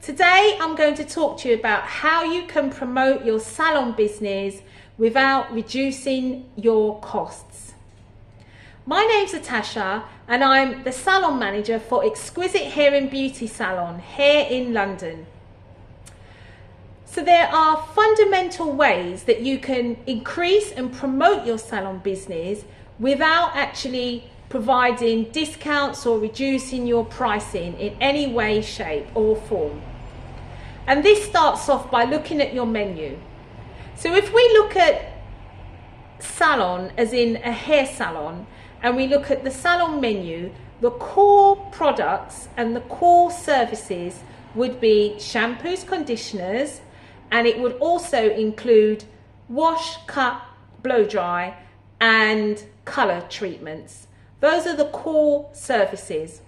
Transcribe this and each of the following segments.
Today I'm going to talk to you about how you can promote your salon business without reducing your costs. My name's Natasha and I'm the salon manager for Exquisite Hair and Beauty Salon here in London. So there are fundamental ways that you can increase and promote your salon business without actually providing discounts or reducing your pricing in any way, shape or form. And this starts off by looking at your menu. So if we look at salon as in a hair salon and we look at the salon menu, the core products and the core services would be shampoos, conditioners, and it would also include wash, cut, blow dry and colour treatments. Those are the core services.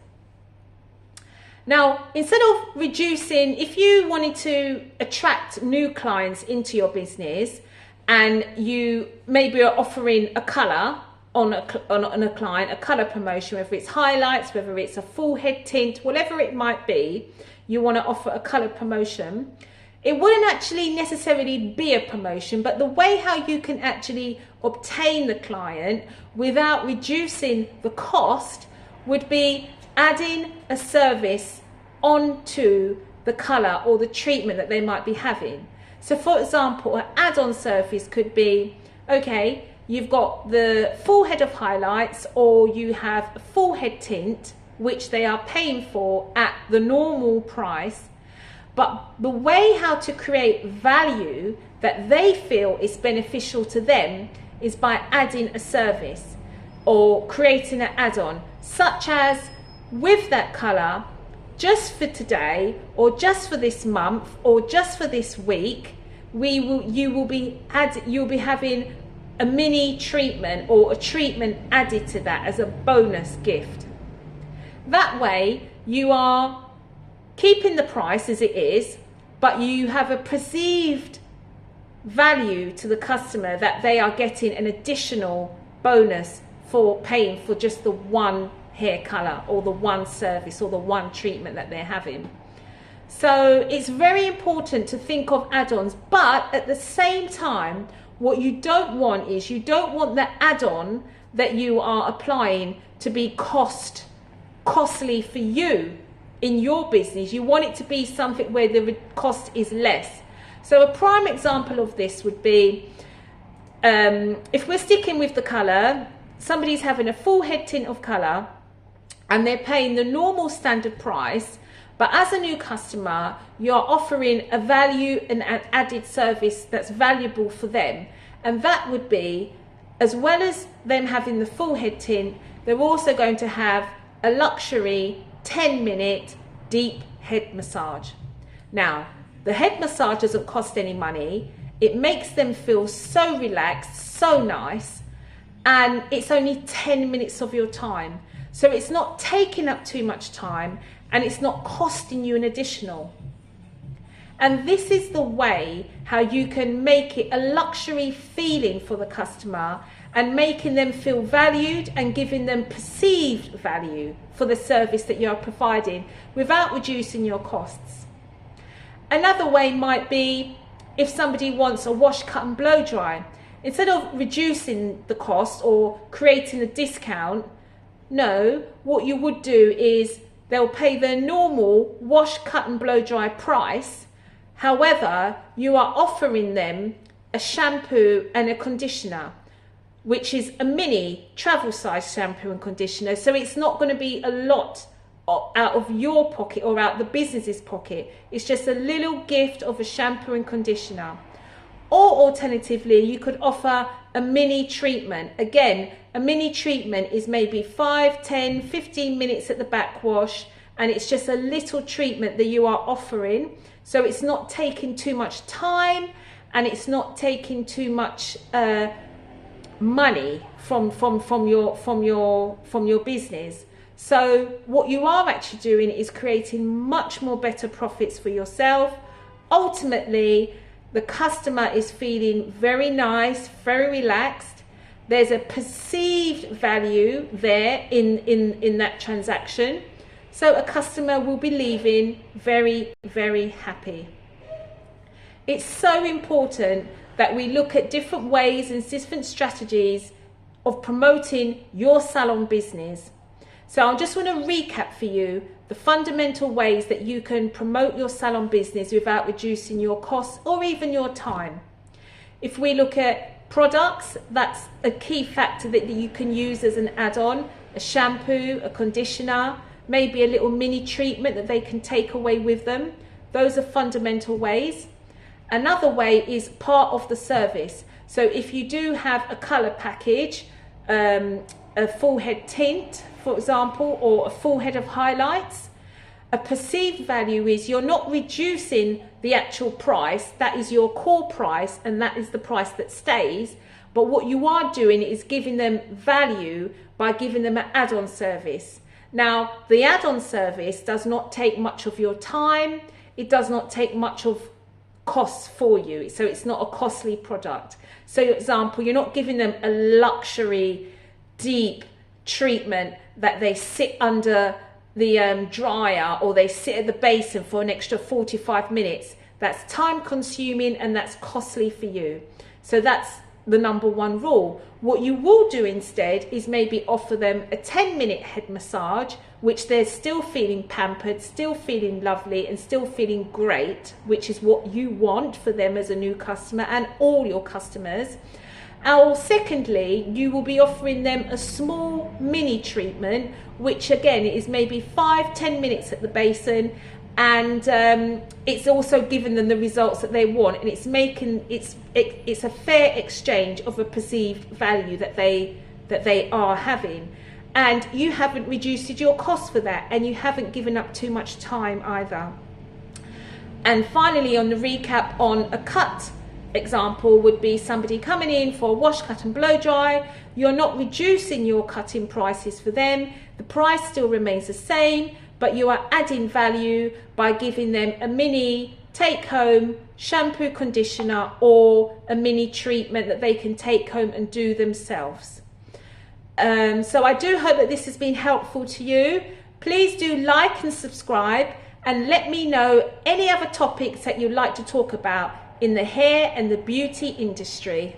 Now, instead of reducing, if you wanted to attract new clients into your business and you maybe are offering a colour on a client, a colour promotion, whether it's highlights, whether it's a full head tint, whatever it might be, you want to offer a colour promotion. It wouldn't actually necessarily be a promotion, but the way how you can actually obtain the client without reducing the cost would be adding a service onto the colour or the treatment that they might be having. So for example, an add-on service could be, okay, you've got the full head of highlights or you have a full head tint, which they are paying for at the normal price. But the way how to create value that they feel is beneficial to them is by adding a service or creating an add-on, such as with that colour, just for today or just for this month or just for this week, you'll be having a mini treatment or a treatment added to that as a bonus gift. That way you are keeping the price as it is, but you have a perceived value to the customer that they are getting an additional bonus for paying for just the one hair color or the one service or the one treatment that they're having. So it's very important to think of add-ons, but at the same time, what you don't want is you don't want the add-on that you are applying to be costly for you in your business. You want it to be something where the cost is less. So a prime example of this would be, if we're sticking with the colour, somebody's having a full head tint of colour and they're paying the normal standard price, but as a new customer, you're offering a value and an added service that's valuable for them. And that would be, as well as them having the full head tint, they're also going to have a luxury 10-minute deep head massage. Now, the head massage doesn't cost any money. It makes them feel so relaxed, so nice, and it's only 10 minutes of your time. So it's not taking up too much time and it's not costing you an additional. And this is the way how you can make it a luxury feeling for the customer and making them feel valued and giving them perceived value for the service that you're providing without reducing your costs. Another way might be if somebody wants a wash, cut and blow dry. Instead of reducing the cost or creating a discount, no, what you would do is they'll pay their normal wash, cut and blow dry price. However, you are offering them a shampoo and a conditioner, which is a mini travel size shampoo and conditioner. So it's not going to be a lot out of your pocket or out the business's pocket. It's just a little gift of a shampoo and conditioner. Or alternatively, you could offer a mini treatment. Again, a mini treatment is maybe 5, 10, 15 minutes at the backwash, and it's just a little treatment that you are offering. So it's not taking too much time and it's not taking too much money from your business. So what you are actually doing is creating much more better profits for yourself. Ultimately, the customer is feeling very nice, very relaxed. There's a perceived value there in that transaction. so a customer will be leaving very, very happy. It's so important that we look at different ways and different strategies of promoting your salon business. So I just want to recap for you the fundamental ways that you can promote your salon business without reducing your costs or even your time. If we look at products, that's a key factor that you can use as an add-on, a shampoo, a conditioner, maybe a little mini treatment that they can take away with them. Those are fundamental ways. Another way is part of the service. So if you do have a color package, a full head tint, for example, or a full head of highlights, a perceived value is you're not reducing the actual price. That is your core price, and that is the price that stays. But what you are doing is giving them value by giving them an add-on service. Now, the add-on service does not take much of your time. It does not take much of costs for you. So it's not a costly product. So, for example, you're not giving them a luxury, deep treatment that they sit under the dryer or they sit at the basin for an extra 45 minutes. That's time consuming and that's costly for you. So that's the number one rule. What you will do instead is maybe offer them a 10-minute head massage, which they're still feeling pampered, still feeling lovely and still feeling great, which is what you want for them as a new customer and all your customers. Or secondly, you will be offering them a small mini treatment, which again is maybe 5-10 minutes at the basin, and it's also giving them the results that they want, and it's making it's a fair exchange of a perceived value that they are having, and you haven't reduced your cost for that, and you haven't given up too much time either. And finally, on the recap on a cut example would be somebody coming in for a wash, cut and blow dry. You're not reducing your cutting prices for them. The price still remains the same, but you are adding value by giving them a mini take home shampoo, conditioner, or a mini treatment that they can take home and do themselves. So I do hope that this has been helpful to you. Please do like and subscribe, and let me know any other topics that you'd like to talk about in the hair and the beauty industry.